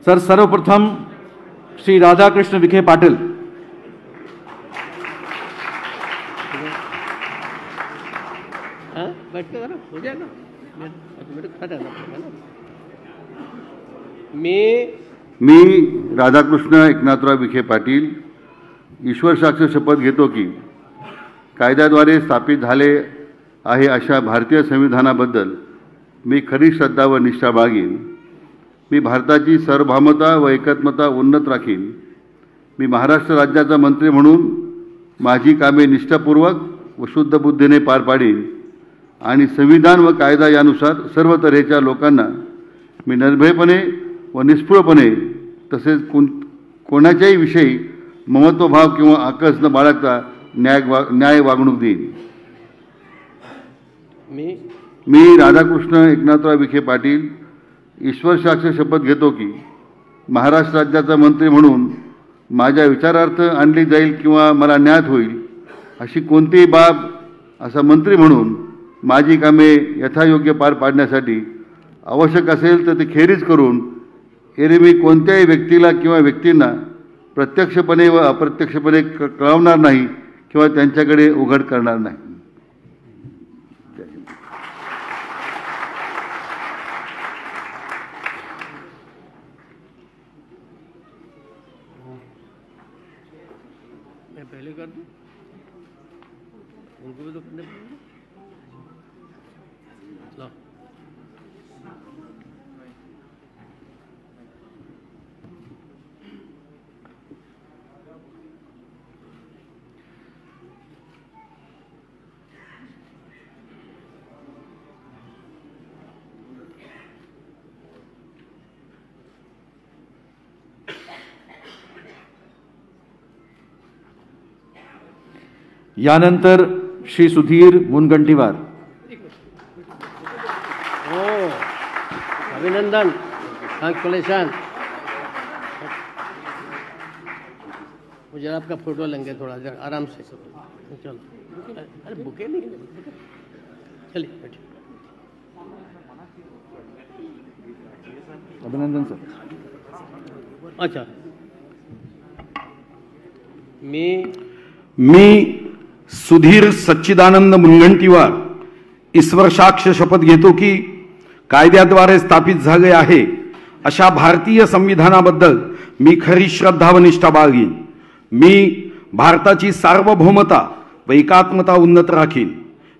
Sir, सर्वप्रथम श्री राधाकृष्ण विखे पाटिल। मी राधाकृष्ण एकनाथराव विखे पाटील ईश्वर साक्ष शपथ घेतो की कायद्याद्वारे स्थापित झाले आहे अशा भारतीय संविधानाबद्दल मी खरी श्रद्धा व निष्ठा बाळगीन। मी भारताची सार्वभौमता व एकात्मता उन्नत राखीन। मी महाराष्ट्र राज्याचा मंत्री म्हणून माझी कामे निष्ठापूर्वक व शुद्ध बुद्धीने पार पाडीन आणि संविधान व कायदा यानुसार सर्व तऱ्हेच्या लोकांना मी निर्भयपणे व निष्ठुरपणे तसेच कोणाच्याही विषयी ममत्वभाव किंवा आकस न बाळगता न्याय वागणूक देईन। मी राधाकृष्ण एकनाथराव विखे पाटील ईश्वर साक्ष शपथ घेतो की महाराष्ट्र राज्याचा मंत्री म्हणून माझ्या विचारार्थ आणली जाईल किंवा मला ज्ञात होईल अशी कोणतीही बाब असा मंत्री म्हणून माझी कामे यथायोग्य पार पाडण्यासाठी आवश्यक असेल तर ती खेरीज करून एरवी मी कोणत्याही व्यक्तीला किंवा व्यक्तींना प्रत्यक्षपणे व अप्रत्यक्षपणे कळवणार नाही किंवा त्यांच्याकडे उघड करणार नाही। मैं पहले कर दूं, उनको भी तो करने लो। यानंतर श्री सुधीर मुनगंटीवार। अभिनंदन, कांग्रेचुलेशन। मुझे आपका फोटो लेंगे थोड़ा देर आराम से। चलो, अरे बुके नहीं, चलिए बैठिए। अभिनंदन सर। अच्छा, मी सुधीर सच्चिदानंद मुनगंटीवार ईश्वर साक्ष शपथ घेतो की कायद्याद्वारे स्थापित झाले आहे अशा भारतीय संविधानाबद्दल मी खरी श्रद्धा व निष्ठा बाळगीन। मी भारताची सार्वभौमता व एकात्मता उन्नत राखीन।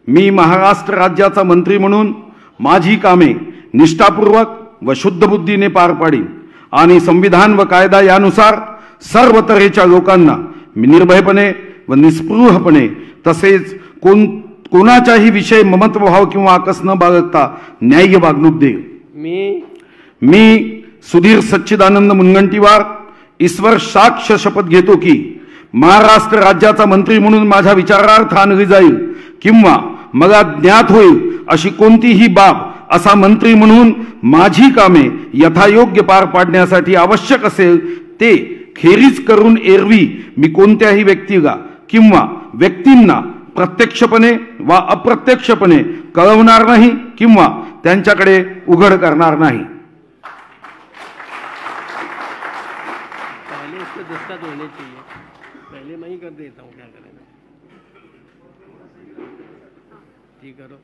मी महाराष्ट्र राज्याचा मंत्री म्हणून माझी कामे निष्ठापूर्वक व शुद्ध बुद्धीने पार पाडीन आणि संविधान व कायदा यानुसार सर्व तऱ्हेच्या लोकांना मी निर्भयपणे व निस्पृहपणे तसेच कोणाच्याही विषय ममत्वभाव किंवा आकस न बाळगता न्याय्य वागणूक देईन। मी सुधीर सच्चिदानंद मुनगंटीवार ईश्वर साक्ष शपथ घेतो की महाराष्ट्र राज्याचा मंत्री म्हणून माझ्या विचारार्थ आणली जाईल किंवा मला ज्ञात होईल अशी कोणतीही बाब असा मंत्री म्हणून माझी कामे यथायोग्य पार पाडण्यासाठी आवश्यक असेल ते खेरीज करून एरवी मी कोणत्याही व्यक्तीला किंवा व्यक्तींना प्रत्यक्षपणे वा अप्रत्यक्षपणे कळवणार नाही किंवा त्यांच्याकडे उघड करणार नाही। पहले इसको दस्तखत होने चाहिए, पहले मैं ही कर देता हूँ, क्या करें। ठीक करो।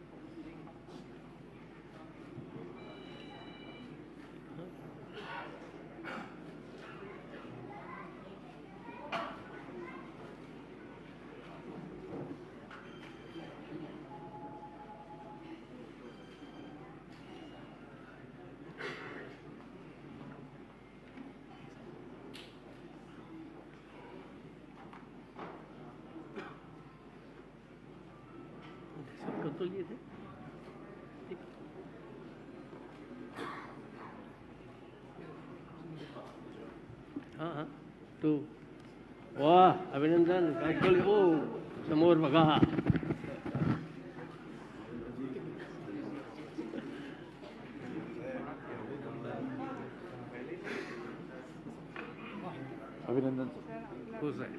तो लिए थे। हाँ, तो वाह, अभिनंदन, ओ समोर बघा। अभिनंदन। खुश आहे।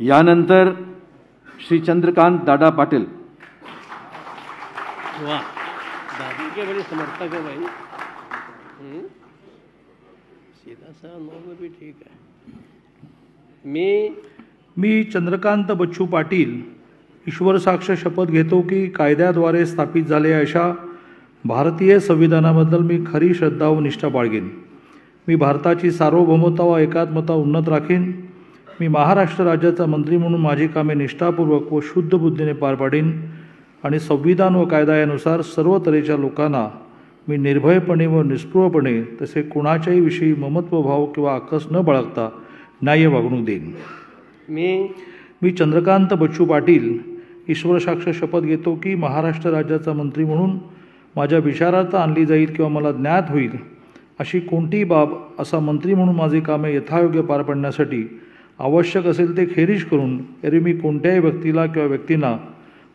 यानंतर श्री चंद्रकांत दादा पाटिल। वाह, दादी के बड़े समर्थक है भाई। सीधा सा नॉर्मल भी ठीक आहे. मी चंद्रकांत बच्चू पाटील ईश्वरसाक्ष शपथ घेतो की कायद्याद्वारे स्थापित झालेल्या अशा भारतीय संविधानाबद्दल मी खरी श्रद्धा व निष्ठा बाळगेन. मी भारताची सार्वभौमता व एकात्मता उन्नत राखीन. मी महाराष्ट्र राज्याचा मंत्री म्हणून माझी कामे निष्ठापूर्वक व शुद्ध बुद्धीने पार पाडीन आणि संविधान व कायदा यानुसार सर्व तऱ्हेच्या लोकांना मी निर्भयपणे व निस्पृहपणे तसे कुणाच्याही विषयी ममत्वभाव किंवा आकस न बाळगता न्याय्य वागणूक देईन. मी चंद्रकांत बच्चू पाटील ईश्वरसाक्ष शपथ घेतो की महाराष्ट्र राज्याचा मंत्री म्हणून माझ्या विचारार्थ आणली जाईल किंवा मला ज्ञात होईल अशी कोणतीही बाब असा मंत्री म्हणून माझी कामे यथायोग्य पार पाडण्यासाठी आवश्यक असेल ते खेरीज करून एरवी मी कोणत्याही व्यक्तीला किंवा व्यक्तींना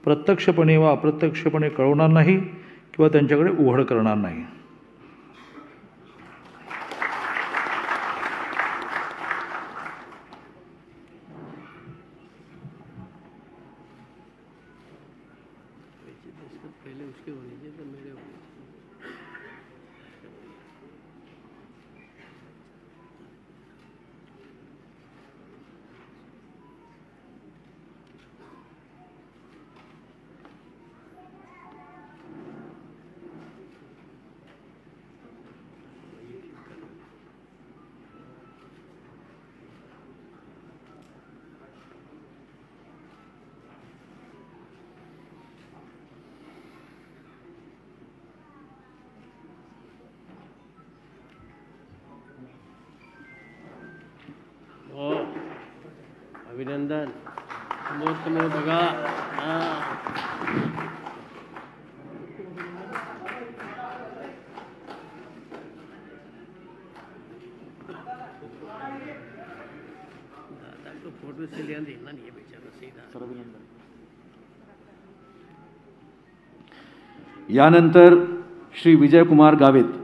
प्रत्यक्षपणे वा अप्रत्यक्षपणे कळवणार नाही किंवा त्यांच्याकडे उघड करणार नाही. पहले उसके होने चाहिए तो मेरे होने चाहिए. हो, अभिनंदन. समोर बघा. दादा को फोटो से लिया देना नहीं है बेचारा सीधा. यानंतर श्री विजयकुमार गावित.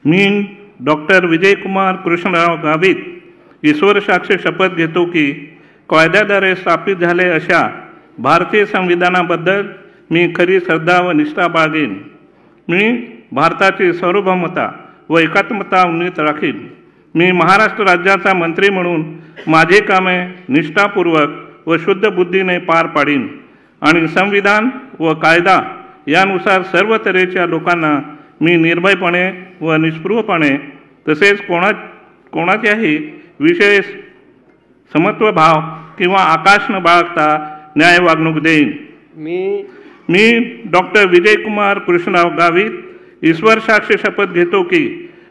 मी डॉक्टर विजयकुमार कृष्णराव गावित ईश्वरसाक्ष शपथ घेतो की कायद्याद्वारे स्थापित झाले अशा भारतीय संविधानाबद्दल मी खरी श्रद्धा व निष्ठा बाळगेन. मी भारताची सार्वभौमता व एकात्मता उन्नत राखीन. मी महाराष्ट्र राज्याचा मंत्री म्हणून माझी कामे निष्ठापूर्वक व शुद्ध बुद्धीने पार पाडीन आणि संविधान व कायदा यानुसार सर्व तऱ्हेच्या लोकांना मी निर्भयपणे व निस्पृहपणे तसेच कोणाच्याही विषयी समत्वभाव किंवा आकाश न बाळगता न्याय वागणूक देईन. मी डॉक्टर विजयकुमार कृष्णराव गावित ईश्वरसाक्ष शपथ घेतो की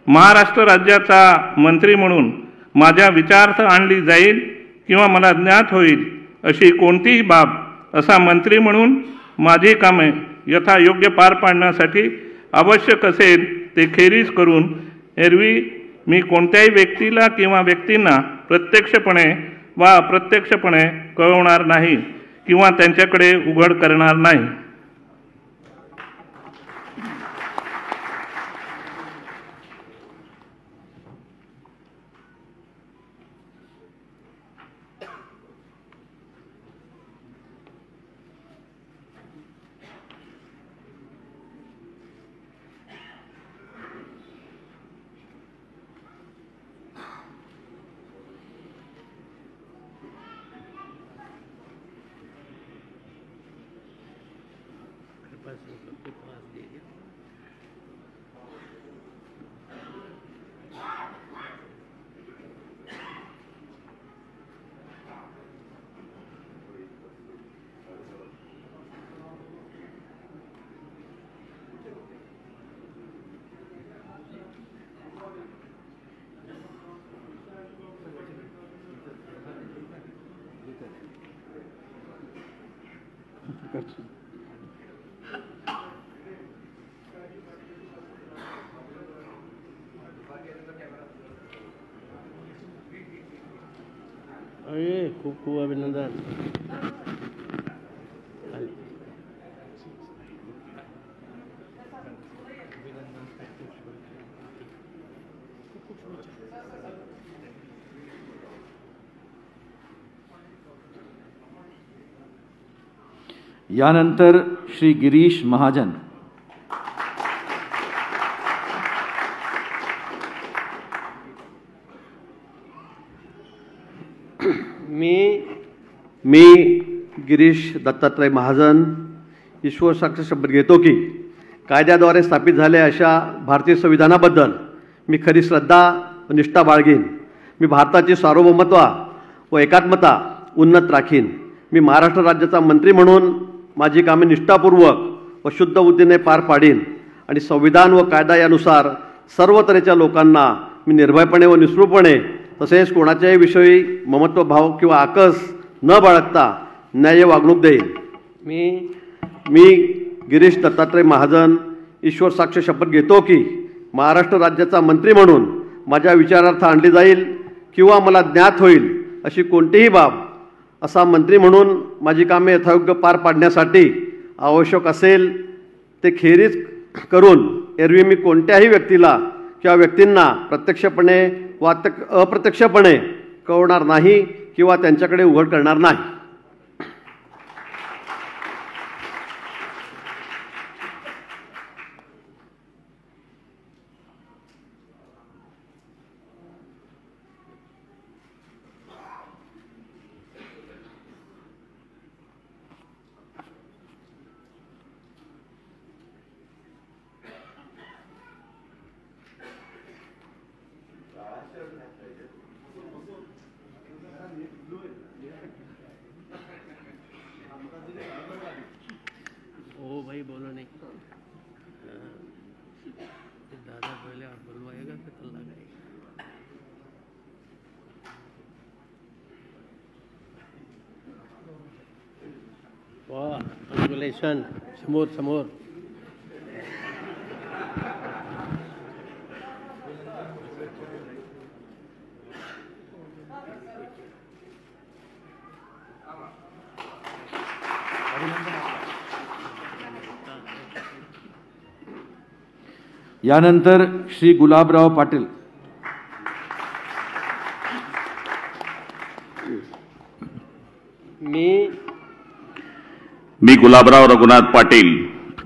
महाराष्ट्र राज्याचा मंत्री म्हणून माझ्या विचारार्थ आणली जाईल किंवा मला ज्ञात होईल अशी कोणतीही बाब असा मंत्री म्हणून माझी कामे यथायोग्य पार पाडण्यासाठी आवश्यक असेल ते खेरीज करून एरवी मी कोणत्याही व्यक्तीला किंवा व्यक्तींना प्रत्यक्षपणे वा अप्रत्यक्षपणे कळवणार नाही किंवा त्यांच्याकडे उघड करणार नाही. अरे खूप खूप अभिनंदन. यानंतर श्री गिरीश महाजन. मी गिरीश दत्तात्रय महाजन ईश्वर साक्ष शपथ घेतो की कायद्याद्वारे स्थापित झाले अशा भारतीय संविधानाबद्दल मी खरी श्रद्धा व निष्ठा बाळगीन. मी भारताची सार्वभौमत्व व एकात्मता उन्नत राखीन. मी महाराष्ट्र राज्याचा मंत्री म्हणून माझी कामे निष्ठापूर्वक व शुद्ध बुद्धीने पार पाडीन आणि संविधान व कायदा यानुसार सर्व तऱ्हेच्या लोकांना मी निर्भयपणे व निस्पृहपणे तसेच कोणाच्याही विषयी ममत्वभाव किंवा आकस न बाळगता न्याय्य वागणूक देईन. मी गिरीश दत्तात्रय महाजन ईश्वर साक्ष शपथ घेतो की महाराष्ट्र राज्याचा मंत्री म्हणून माझ्या विचारार्थ आणली जाईल किंवा मला ज्ञात होईल अशी कोणतीही बाब असा मंत्री म्हणून माझी कामे यथायोग्य पार पाडण्यासाठी आवश्यक असेल ते खेरीज करून एरवी मी कोणत्याही व्यक्तीला किंवा व्यक्तींना प्रत्यक्षपणे वा अप्रत्यक्षपणे कळवणार नाही किंवा त्यांच्याकडे उघड करणार नाही. ओ भाई बोलो नहीं. दादा पहले आप बुलवाएगा फिर कल लगाएगा. वाह कॉन्ग्रेचुलेशन. समोर समोर. यानंतर श्री गुलाबराव पाटील. मी गुलाबराव रघुनाथ पाटील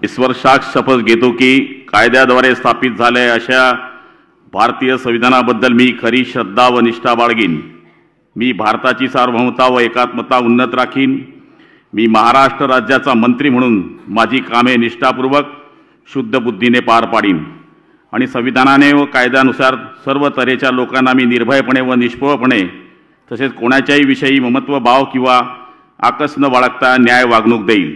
ईश्वर साक्ष शपथ घेतो की कायद्याद्वारे स्थापित झालेल्या अशा भारतीय संविधानाबद्दल मी खरी श्रद्धा व निष्ठा बाळगीन. मी भारताची सार्वभौमता व एकात्मता उन्नत राखीन. मी महाराष्ट्र राज्याचा मंत्री म्हणून माझी कामे निष्ठापूर्वक शुद्ध बुद्धीने पार पाडीन आणि संविधानाने व कायद्यानुसार सर्व तऱ्हेच्या लोकांना मी निर्भयपणे व निष्पृहपणे तसेच कोणाच्याही विषयी ममत्व भाव किंवा आकस न बाळगता न्याय वागणूक देईल.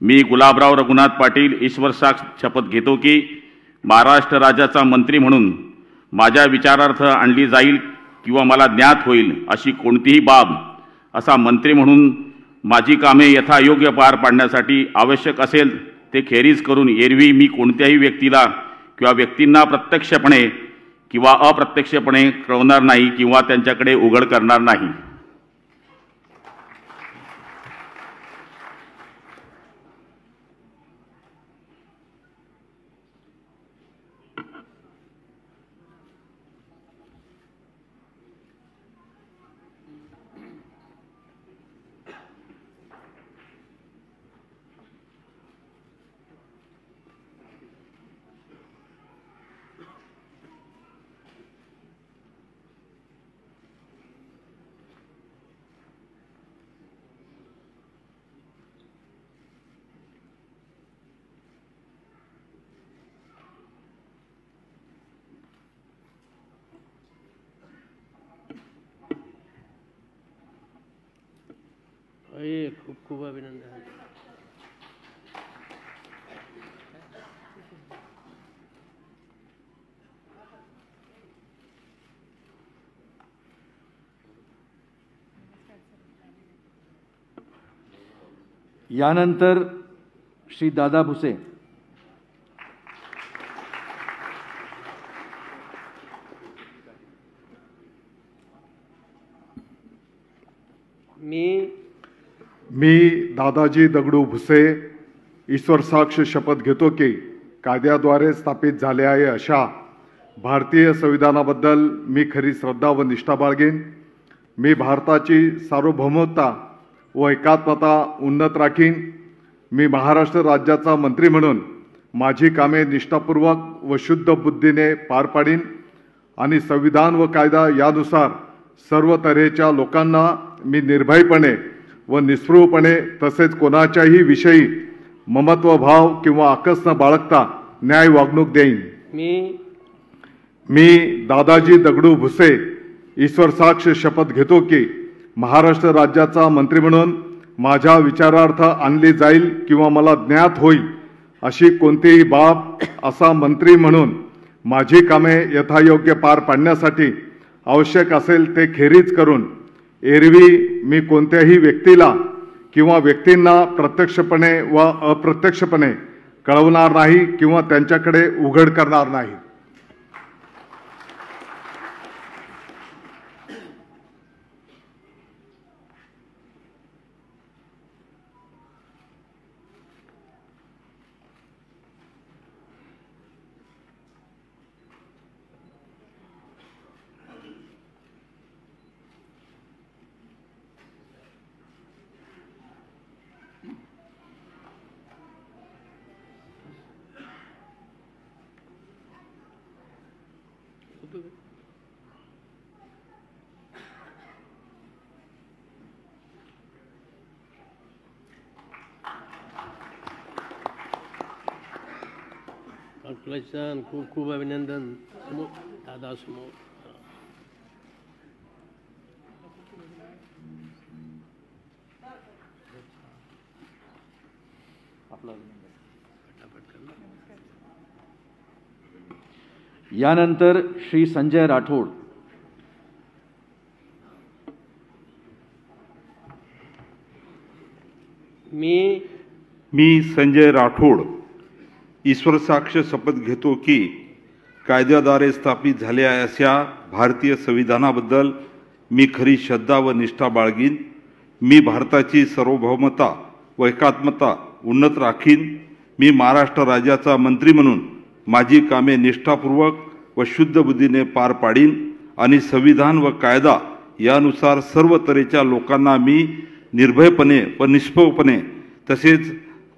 मी गुलाबराव रघुनाथ पाटील ईश्वर साक्ष शपथ घेतो की महाराष्ट्र राज्याचा मंत्री म्हणून माझ्या विचारार्थ आणली जाईल किंवा मला ज्ञात होईल अशी कोणतीही बाब असा मंत्री म्हणून माझी कामे यथायोग्य पार पाडण्यासाठी आवश्यक असेल ते खेरीज करून एरवी मी कोणत्याही व्यक्तीला किंवा व्यक्तींना प्रत्यक्षपणे किंवा अप्रत्यक्षपणे कळवणार नाही किंवा त्यांच्याकडे उघड करणार नाही. खूप खूप अभिनंदन. यानंतर श्री दादा भुसे. मी दादाजी दगडू भुसे ईश्वर साक्ष शपथ घेतो की कायद्याद्वारे स्थापित झाले आहे अशा भारतीय संविधानाबद्दल मी खरी श्रद्धा व निष्ठा बाळगेन. मी भारताची सार्वभौमता व एकात्मता उन्नत राखीन. मी महाराष्ट्र राज्याचा मंत्री म्हणून माझी कामे निष्ठापूर्वक व शुद्ध बुद्धीने पार पाडीन आणि संविधान व कायदा यानुसार सर्व तऱ्हेच्या लोकांना मी निर्भयपणे व निस्पृहपणे तसेच कोणाच्याही विषयी ममत्वभाव किंवा आकस न बाळगता न्याय वागणूक देईन. मी दादाजी दगडू भुसे ईश्वर साक्ष शपथ घेतो की महाराष्ट्र राज्याचा मंत्री म्हणून माझ्या विचारार्थ आणली जाईल किंवा मला ज्ञात होईल अशी कोणतीही बाब असा मंत्री म्हणून माझी कामे यथायोग्य पार पाडण्यासाठी आवश्यक असेल ते खेरीज करून एरवी मी कोणत्याही व्यक्तीला किंवा व्यक्तींना प्रत्यक्षपणे व अप्रत्यक्षपणे कळवणार नाही किंवा त्यांच्याकडे उघड करणार नाही. कॉन्ग्रॅच्युलेशन, खूप खूप अभिनंदन. समोर दादा समोर. यानंतर श्री संजय राठोड. मी संजय राठोड ईश्वर साक्ष शपथ घेतो की कायद्याद्वारे स्थापित झालेल्या अशा भारतीय संविधानाबद्दल मी खरी श्रद्धा व निष्ठा बाळगीन. मी भारताची सार्वभौमता व एकात्मता उन्नत राखीन. मी महाराष्ट्र राज्याचा मंत्री म्हणून माझी कामे निष्ठापूर्वक व शुद्ध बुद्धीने पार पाडीन आणि संविधान व कायदा यानुसार सर्व तऱ्हेच्या लोकांना मी निर्भयपणे व निष्पक्षपणे तसेच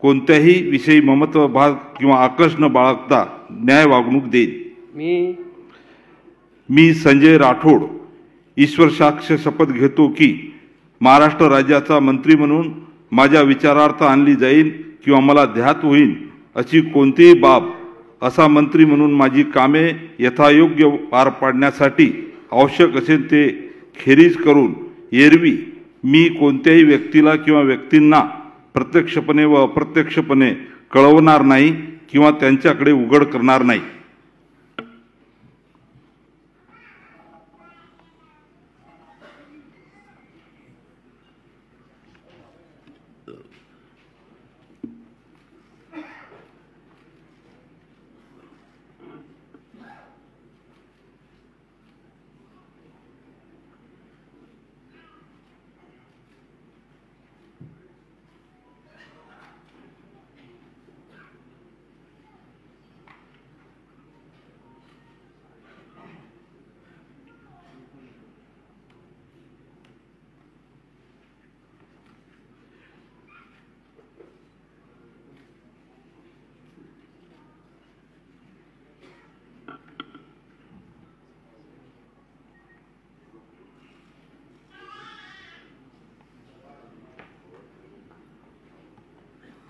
कोणत्याही विषयी ममत्वभाव किंवा आकस न बाळगता न्याय वागणूक देईन. मी संजय राठोड ईश्वर साक्ष शपथ घेतो की महाराष्ट्र राज्याचा मंत्री म्हणून माझ्या विचारार्थ आणली जाईल किंवा मला ध्यात होईल अशी कोणतीही बाब असा मंत्री म्हणून माझी कामे यथायोग्य पार पाडण्यासाठी आवश्यक असेल ते खेरीज करून एरवी मी कोणत्याही व्यक्तीला किंवा व्यक्तींना प्रत्यक्षपणे व अप्रत्यक्षपणे कळवणार नाही किंवा त्यांच्याकडे उघड करणार नाही.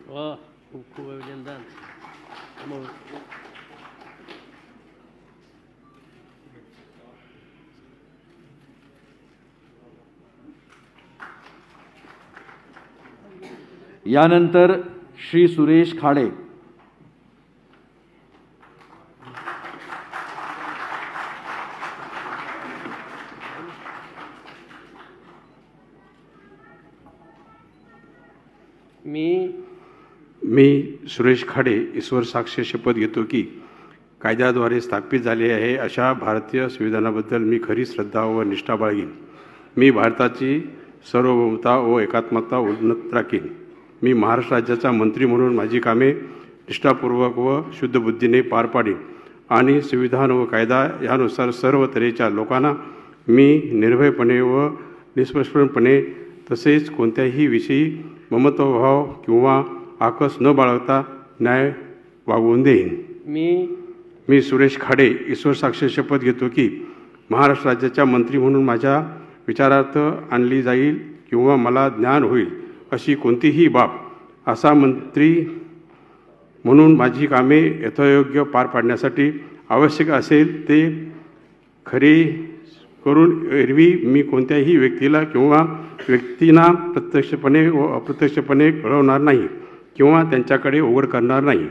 वाह, खूप खूप अभिनंदन. समोर. यानंतर श्री सुरेश खाडे. मी सुरेश खाडे ईश्वर साक्ष शपथ घेतो की कायद्याद्वारे स्थापित झाले आहे अशा भारतीय संविधानाबद्दल मी खरी श्रद्धा व निष्ठा बाळगीन. मी भारताची सार्वभौमता व एकात्मता उन्नत राखीन. मी महाराष्ट्र राज्याचा मंत्री म्हणून माझी कामे निष्ठापूर्वक व शुद्ध बुद्धीने पार पाडीन आणि संविधान व कायदा यानुसार सर्व तऱ्हेच्या लोकांना मी निर्भयपणे व निष्पक्षपणे तसेच कोणत्याही विषयी ममत्वभाव किंवा आकस न बाळगता न्याय वागवून देईन. मी सुरेश खाडे ईश्वर साक्ष शपथ घेतो की महाराष्ट्र राज्याच्या मंत्री म्हणून माझ्या विचारार्थ आणली जाईल किंवा मला ज्ञान होईल अशी कोणतीही बाब असा मंत्री म्हणून माझी कामे यथायोग्य पार पाडण्यासाठी आवश्यक असेल ते खरे करून एरवी मी कोणत्याही व्यक्तीला किंवा व्यक्तींना प्रत्यक्षपणे व अप्रत्यक्षपणे कळवणार नाही किंवा त्यांच्याकडे ओघळ करणार नाही.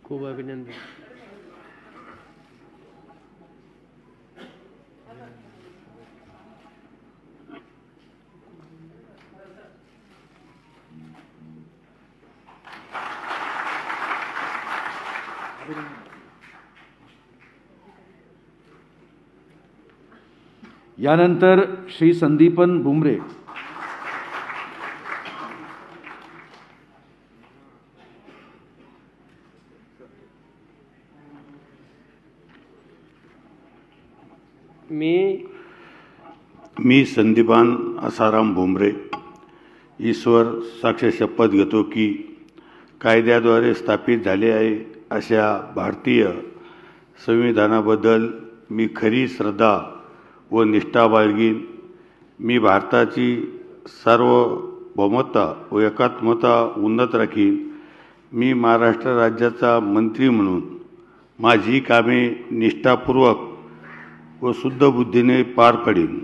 खूप अभिनंदन. यानंतर श्री संदीपन भुमरे. मी संदीपान आसाराम भुमरे ईश्वर साक्ष शपथ घेतो की कायद्याद्वारे स्थापित झाले आहे अशा भारतीय संविधानाबद्दल मी खरी श्रद्धा व निष्ठा बाळगीन. मी भारताची सार्वभौमता व एकात्मता उन्नत राखीन. मी महाराष्ट्र राज्याचा मंत्री म्हणून माझी कामे निष्ठापूर्वक व शुद्ध बुद्धीने पार पाडीन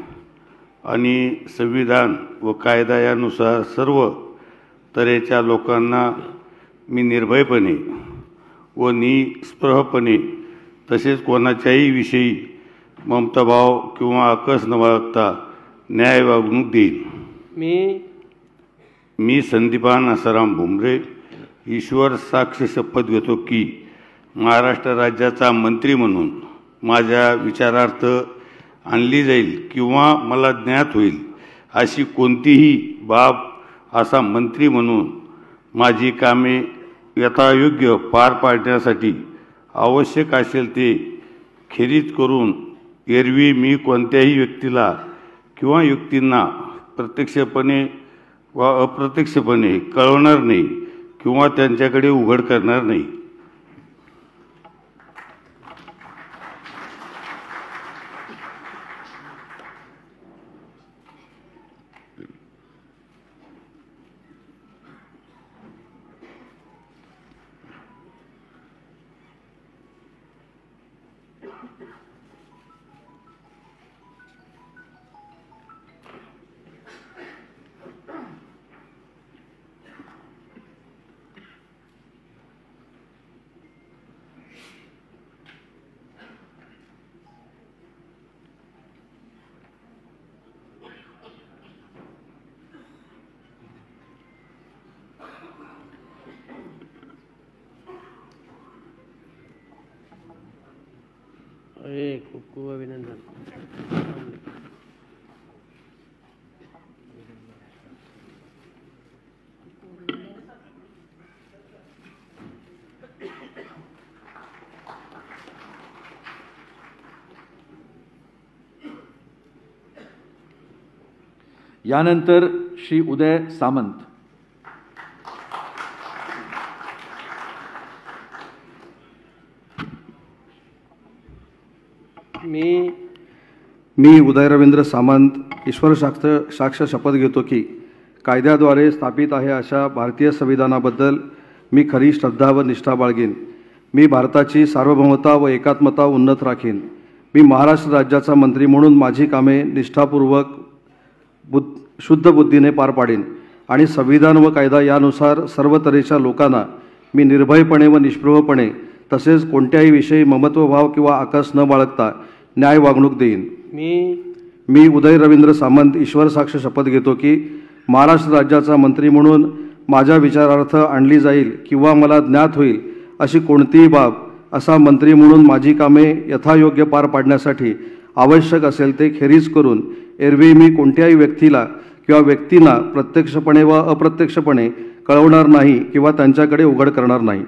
आणि संविधान व कायदा यानुसार सर्व तऱ्हेच्या लोकांना मी निर्भयपणे व निस्पृहपणे तसेच कोणाच्याही विषयी ममताभाव किंवा आकस न बाळगता न्याय वागणूक देईन. मी संदीपान आसाराम भुमरे ईश्वर साक्ष शपथ घेतो की महाराष्ट्र राज्याचा मंत्री म्हणून माझ्या विचारार्थ आणली जाईल किंवा मला ज्ञात होईल अशी कोणतीही बाब असा मंत्री म्हणून माझी कामे यथायोग्य पार पाडण्यासाठी आवश्यक असेल ते खेरीज करून एरवी मी कोणत्याही व्यक्तीला किंवा व्यक्तींना प्रत्यक्षपणे वा अप्रत्यक्षपणे कळवणार नाही किंवा त्यांच्याकडे उघड करणार नाही. खूप खूप अभिनंदन. यानंतर श्री उदय सामंत. मी उदय रवींद्र सामंत ईश्वर साक्ष शपथ घेतो की कायद्याद्वारे स्थापित आहे अशा भारतीय संविधानाबद्दल मी खरी श्रद्धा व निष्ठा बाळगीन. मी भारताची सार्वभौमता व एकात्मता उन्नत राखीन. मी महाराष्ट्र राज्याचा मंत्री म्हणून माझी कामे निष्ठापूर्वक शुद्ध बुद्धीने पार पाडीन आणि संविधान व कायदा यानुसार सर्व तऱ्हेच्या लोकांना मी निर्भयपणे व निष्पृहपणे तसेच कोणत्याही विषयी ममत्वभाव किंवा आकस न बाळगता न्याय वागणूक देईन. मी उदय रवींद्र सामंत ईश्वर साक्ष शपथ घेतो की महाराष्ट्र राज्याचा मंत्री म्हणून माझ्या विचारार्थ आणली जाईल किंवा मला ज्ञात होईल अशी कोणतीही बाब असा मंत्री म्हणून माझी कामे यथायोग्य पार पाडण्यासाठी आवश्यक असेल ते खेरीज करून एरवी मी कोणत्याही व्यक्तीला किंवा व्यक्तींना प्रत्यक्षपणे व अप्रत्यक्षपणे कळवणार नाही किंवा त्यांच्याकडे उघड करणार नाही.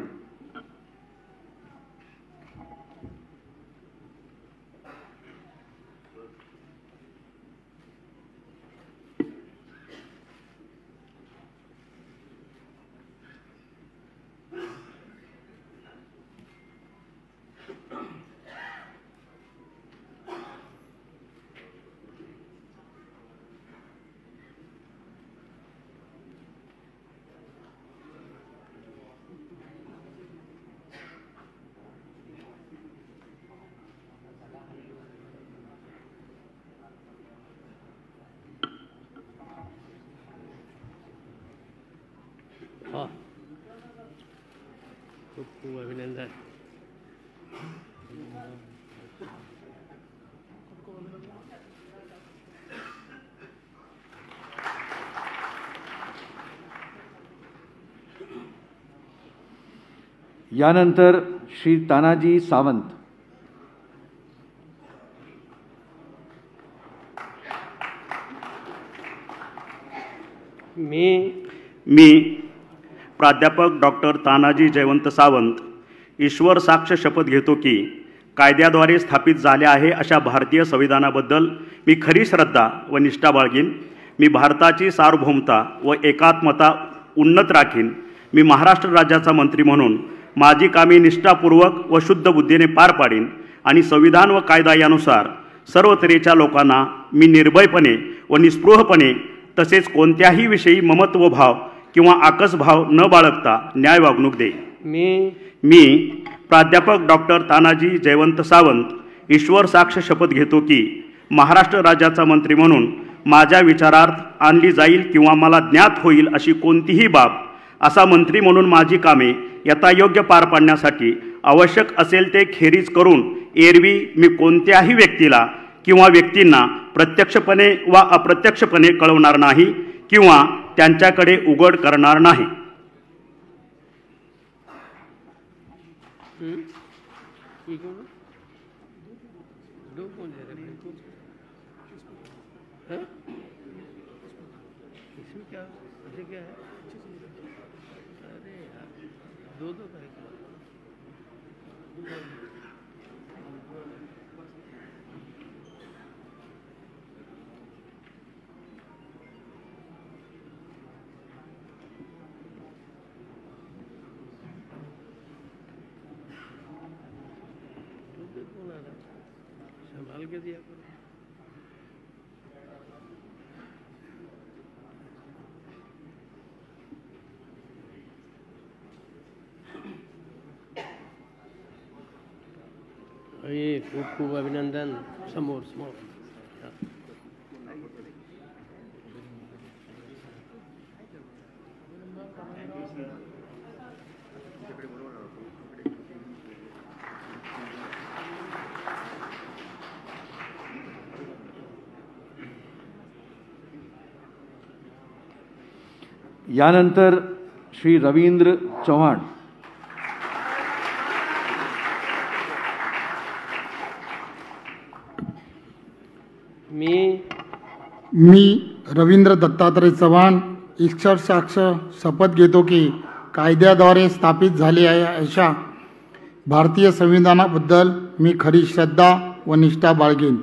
हाँ, खूप खूप अभिनंदन. यानंतर श्री तानाजी सावंत. मी प्राध्यापक डॉक्टर तानाजी जयवंत सावंत ईश्वर साक्ष शपथ घेतो की कायद्याद्वारे स्थापित झाले आहे अशा भारतीय संविधानाबद्दल मी खरी श्रद्धा व निष्ठा बाळगीन. मी भारताची सार्वभौमता व एकात्मता उन्नत राखीन. मी महाराष्ट्र राज्याचा मंत्री म्हणून माझी कामे निष्ठापूर्वक व शुद्ध बुद्धीने पार पाडीन आणि संविधान व कायदा यानुसार सर्व तऱ्हेच्या लोकांना मी निर्भयपणे व निस्पृहपणे तसेच कोणत्याही विषयी ममत्वभाव किंवा आकसभाव न बाळगता न्याय वागणूक देईन. मी प्राध्यापक डॉक्टर तानाजी जयवंत सावंत ईश्वर साक्ष शपथ घेतो की महाराष्ट्र राज्याचा मंत्री म्हणून माझ्या विचारार्थ आणली जाईल किंवा मला ज्ञात होईल अशी कोणतीही बाब असा मंत्री म्हणून माझी कामे यथायोग्य पार पाडण्यासाठी आवश्यक असेल ते खेरीज करून एरवी मी कोणत्याही व्यक्तीला किंवा व्यक्तींना प्रत्यक्षपणे वा अप्रत्यक्षपणे कळवणार नाही किंवा त्यांच्याकडे उघड करणार नाही. संभाल के दिया करो. ये खूप खूप अभिनंदन. समोर समोर. यानंतर श्री रवींद्र चव्हाण. मी रवींद्र दत्तात्रय चव्हाण ईश्वर साक्ष शपथ घेतो की कायद्याद्वारे स्थापित झाले आहे अशा भारतीय संविधानाबद्दल मी खरी श्रद्धा व निष्ठा बाळगेन.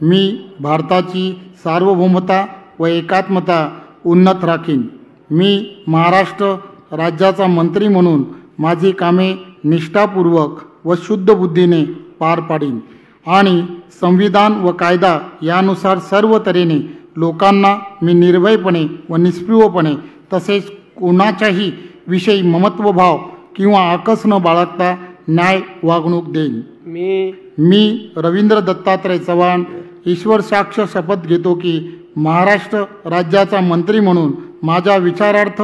मी भारताची सार्वभौमता व एकात्मता उन्नत राखीन. मी महाराष्ट्र राज्याचा मंत्री म्हणून माझी कामे निष्ठापूर्वक व शुद्ध बुद्धीने पार पाडीन आणि संविधान व कायदा यानुसार सर्व तऱ्हेने लोकांना मी निर्भयपणे व निस्पृहपणे तसेच कोणाच्याही विषयी ममत्वभाव किंवा आकस न बाळगता न्याय वागणूक देईन. मी रवींद्र दत्तात्रय चव्हाण ईश्वर साक्ष शपथ घेतो की महाराष्ट्र राज्याचा मंत्री म्हणून माझ्या विचारार्थ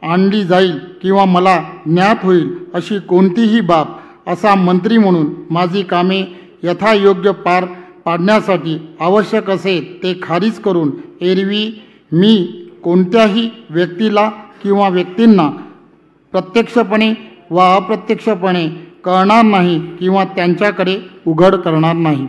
आणली जाईल किंवा मला ज्ञात होईल अशी कोणतीही बाब असा मंत्री म्हणून माझी कामे यथायोग्य पार पाडण्यासाठी आवश्यक असेल ते खारिज करून एरवी मी कोणत्याही व्यक्तीला किंवा व्यक्तींना प्रत्यक्षपणे व अप्रत्यक्षपणे कळणार नाही किंवा त्यांच्याकडे उघड करणार नाही.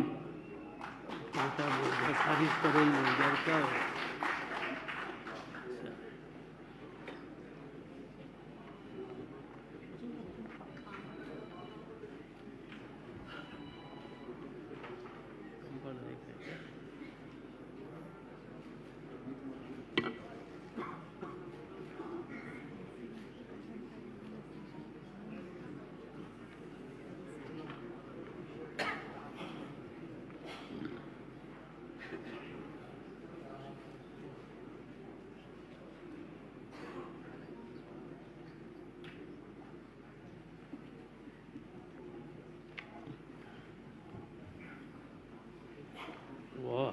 वाह,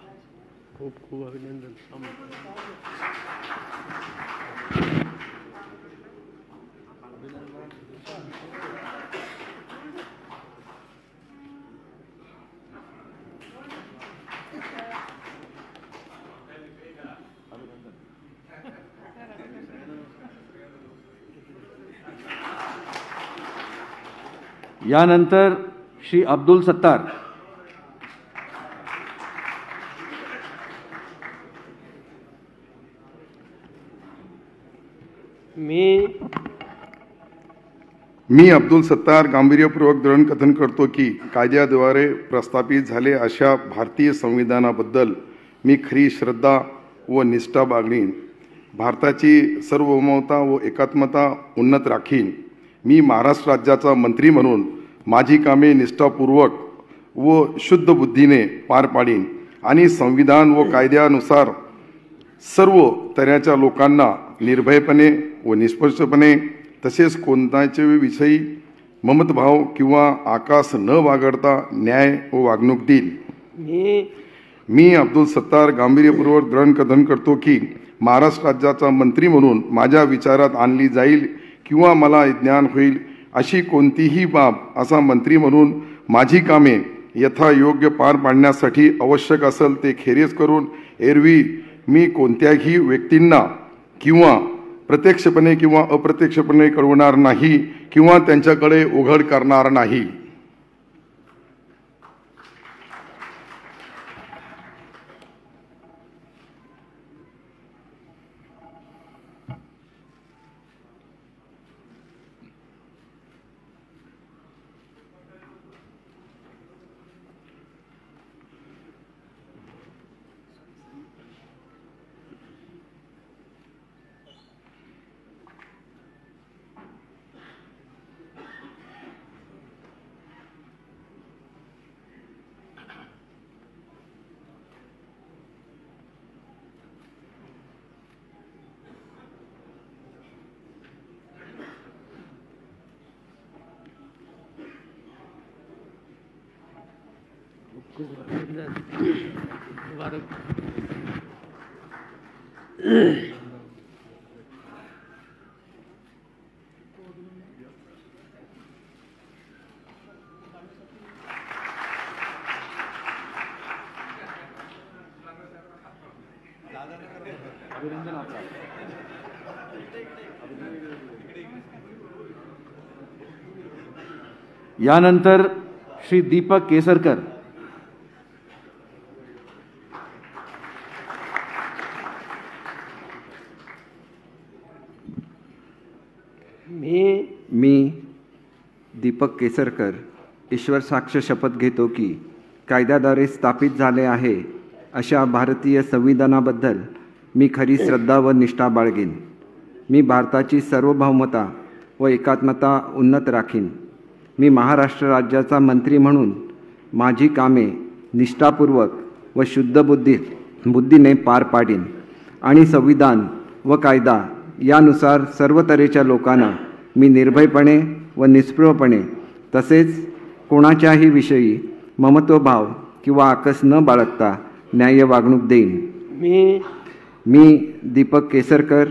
खूप खूप अभिनंदन. यानंतर श्री अब्दुल सत्तार. मी अब्दुल सत्तार गांभीर्यपूर्वक दृढकथन करतो की कायद्याद्वारे प्रस्थापित झाले अशा भारतीय संविधानाबद्दल मी खरी श्रद्धा व निष्ठा बाळगीन. भारताची सार्वभौमता व एकात्मता उन्नत राखीन. मी महाराष्ट्र राज्याचा मंत्री म्हणून माझी कामे निष्ठापूर्वक व शुद्ध बुद्धीने पार पाडीन आणि संविधान व कायद्यानुसार सर्व तऱ्हेच्या लोकांना निर्भयपणे व निष्पक्षपणे तसेच कोणत्याच्या विषयी ममतभाव किंवा आकाश न बाळगता न्याय व वागणूक देईल. मी अब्दुल सत्तार गांभीर्यपूर्वक दृढकथन करतो की महाराष्ट्र राज्याचा मंत्री म्हणून माझ्या विचारात आणली जाईल किंवा मला ज्ञान होईल अशी कोणतीही बाब असा मंत्री म्हणून माझी कामे यथायोग्य पार पाडण्यासाठी आवश्यक असेल ते खेरीज करून एरवी मी कोणत्याही व्यक्तींना किंवा प्रत्यक्षपणे किंवा अप्रत्यक्षपणे कळवणार नाही किंवा त्यांच्याकडे उघड करणार नाही. यानंतर श्री दीपक केसरकर. मी दीपक केसरकर ईश्वर साक्ष शपथ घेतो की कायद्याद्वारे स्थापित झाले आहे अशा भारतीय संविधानाबद्दल मी खरी श्रद्धा व निष्ठा बाळगीन. मी भारताची सार्वभौमता व एकात्मता उन्नत राखीन. मी महाराष्ट्र राज्याचा मंत्री म्हणून माझी कामे निष्ठापूर्वक व शुद्ध बुद्धीने पार पाडीन आणि संविधान व कायदा यानुसार सर्व तऱ्हेच्या लोकांना मी निर्भयपणे व निष्पृहपणे तसेच कोणाच्याही विषयी ममत्वभाव किंवा आकस न बाळगता न्याय्य वागणूक देईन. मी दीपक केसरकर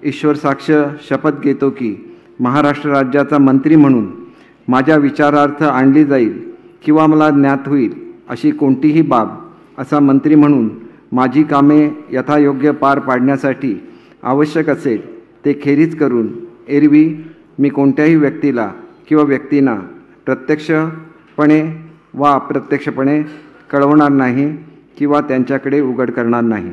ईश्वर साक्ष शपथ घेतो की महाराष्ट्र राज्याचा मंत्री म्हणून माझ्या विचारार्थ आणली जाईल किंवा मला ज्ञात होईल अशी कोणतीही बाब असा मंत्री म्हणून माझी कामे यथायोग्य पार पाडण्यासाठी आवश्यक असेल ते खेरीज करून एरवी मी कोणत्याही व्यक्तीला किंवा व्यक्तींना प्रत्यक्षपणे वा अप्रत्यक्षपणे कळवणार नाही किंवा त्यांच्याकडे उघड करणार नाही.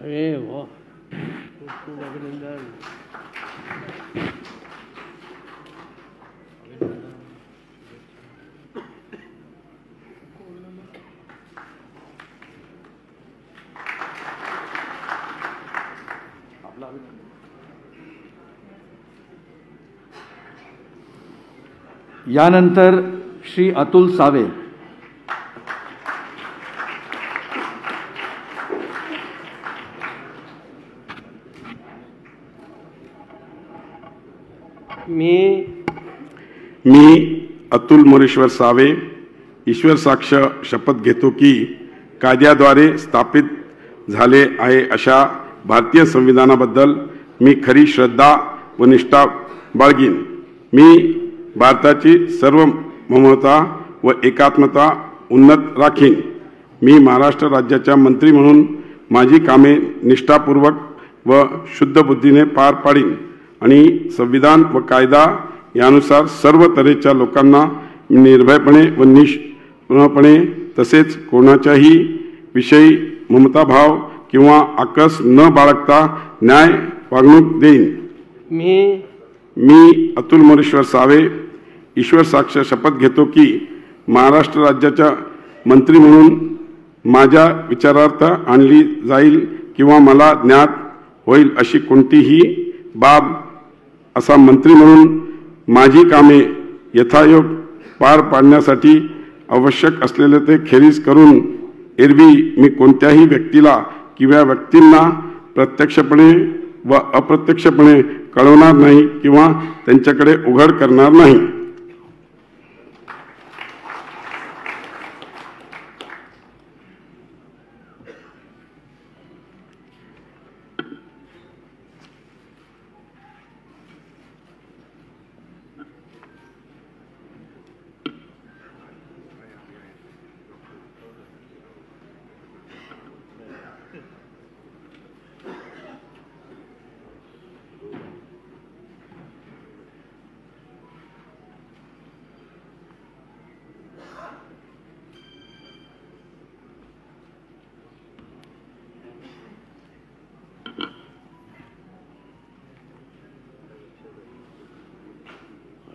अरे वाह, खूप अभिनंदन. यानंतर श्री अतुल सावे. मी अतुल मोरेश्वर सावे ईश्वर साक्ष शपथ घेतो की कायद्याद्वारे स्थापित झाले आहे अशा भारतीय संविधानाबद्दल मी खरी श्रद्धा व निष्ठा बाळगीन. मी भारताची सार्वभौमता व एकात्मता उन्नत राखीन. मी महाराष्ट्र राज्याच्या मंत्री म्हणून माझी कामे निष्ठापूर्वक व शुद्ध बुद्धीने पार पाडीन आणि संविधान व कायदा यानुसार सर्व तऱ्हेच्या लोकांना निर्भयपणे व निष्पणपणे तसेच कोणाच्याही विषयी ममताभाव किंवा आकस न बाळगता न्याय वागणूक देईन. मी अतुल मोरेश्वर सावे ईश्वर साक्ष शपथ घेतो की महाराष्ट्र राज्याच्या मंत्री म्हणून माझ्या विचारार्थ आणली जाईल किंवा मला ज्ञात होईल अशी कोणतीही बाब असा मंत्री म्हणून माझी कामे यथायोग पार पाडण्यासाठी आवश्यक असलेले ते खेरीज करून एरवी मी कोणत्याही व्यक्तीला किंवा व्यक्तींना प्रत्यक्षपणे व अप्रत्यक्षपणे कळवणार नाही किंवा त्यांच्याकडे उघड करणार नाही.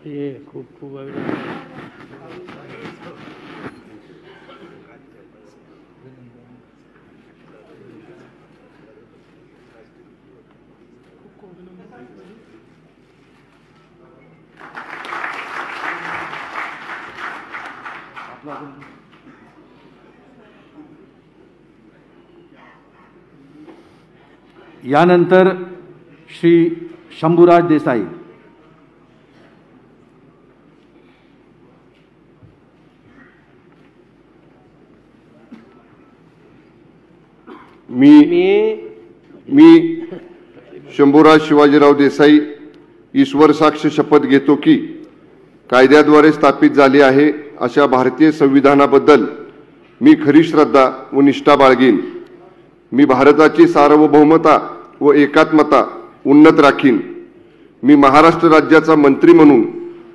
ये खूप खूप अभिनंदन. यानंतर श्री शंभूराज देसाई. मी शंभूराज शिवाजीराव देसाई ईश्वर साक्ष शपथ घेतो की कायद्याद्वारे स्थापित झाले आहे अशा भारतीय संविधानाबद्दल मी खरी श्रद्धा व निष्ठा बाळगीन. मी भारताची सार्वभौमता व एकात्मता उन्नत राखीन. मी महाराष्ट्र राज्याचा मंत्री म्हणून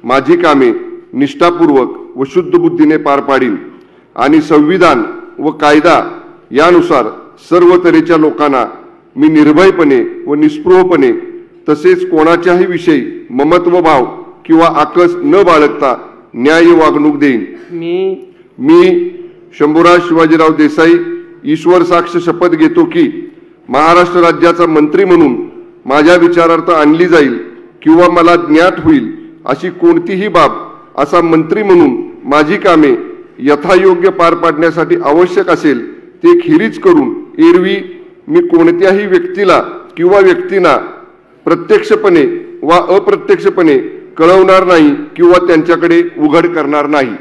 माझी कामे निष्ठापूर्वक व शुद्ध बुद्धीने पार पाडीन आणि संविधान व कायदा यानुसार सर्व तऱ्हेच्या लोकांना मी निर्भयपणे व निस्पृहपणे तसेच कोणाच्याही विषयी ममत्वभाव किंवा आकस न बाळगता न्याय्य वागणूक देईन. मी शंभूराज शिवाजीराव देसाई ईश्वर साक्ष शपथ घेतो की महाराष्ट्र राज्याचा मंत्री म्हणून माझ्या विचारार्थ आणली जाईल किंवा मला ज्ञात होईल अशी कोणतीही बाब असा मंत्री म्हणून माझी कामे यथायोग्य पार पाडण्यासाठी आवश्यक असेल ते खेरीज करून एरवी मी कोणत्याही व्यक्तीला किंवा व्यक्तींना प्रत्यक्षपणे वा अप्रत्यक्षपणे कळवणार नाही किंवा त्यांच्याकडे उघड करणार नाही.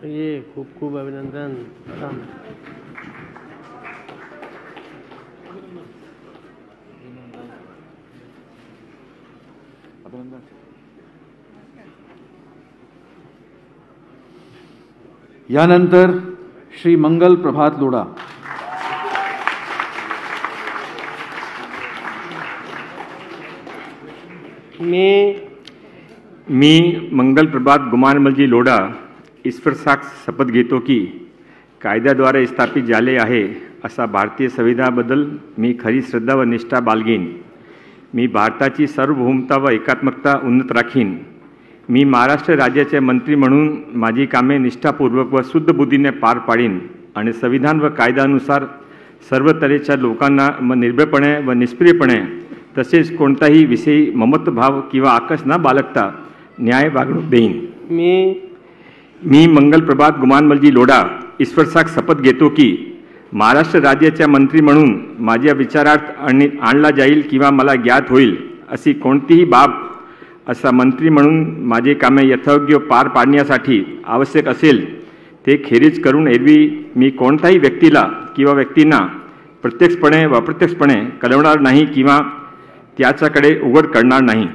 ये खूप खूप अभिनंदन. यानंतर श्री मंगल प्रभात लोढा. मी मंगल प्रभात गुमानमलजी लोढा ईश्वर साक्ष शपथ घेतो की कायद्याद्वारे स्थापित झाले आहे असा भारतीय संविधानाबद्दल मी खरी श्रद्धा व निष्ठा बाळगीन. मी भारताची सार्वभौमता व एकात्मकता उन्नत राखीन. मी महाराष्ट्र राज्याचे मंत्री म्हणून माझी कामे निष्ठापूर्वक व शुद्ध बुद्धीने पार पाडीन आणि संविधान व कायद्यानुसार सर्व तऱ्हेच्या लोकांना निर्भयपणे व निष्क्रियपणे तसेच कोणताही विषयी ममत्वभाव किंवा आकस न बाळगता न्याय वागणूक देईन. मी मंगल प्रभात गुमानमलजी लोढा ईश्वर साक्ष शपथ घेतो की महाराष्ट्र राज्याच्या मंत्री म्हणून माझ्या विचारार्थ आणला जाईल किंवा मला ज्ञात होईल अशी कोणतीही बाब असा मंत्री म्हणून माझे कामे यथायोग्य पार पाडण्यासाठी आवश्यक असेल ते खेरीज करून एरवी मी कोणत्याही व्यक्तीला किंवा व्यक्तींना प्रत्यक्षपणे व अप्रत्यक्षपणे कळवणार नाही किंवा त्याच्याकडे उघड करणार नाही.